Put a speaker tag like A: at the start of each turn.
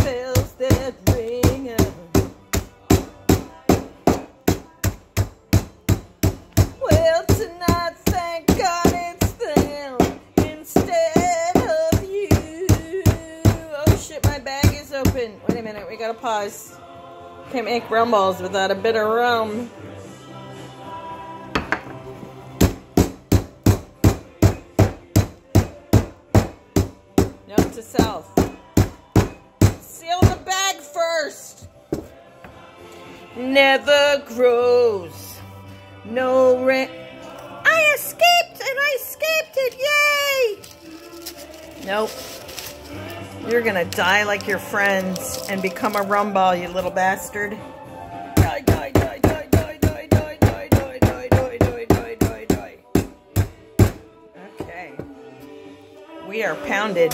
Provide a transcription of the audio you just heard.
A: bells that ring out. Well, tonight, thank God it's them instead of you. Oh shit, my bag is open. Wait a minute, we gotta pause. Can't make rum balls without a bit of rum. Note to self. Seal the bag first. Never grows. No rain. I escaped and I escaped it. Yay! Nope. You're gonna die like your friends and become a rum ball, you little bastard. Die, die, die, die, die, die, die, die, die, die, die, die, die, die, die. Okay. We are pounded.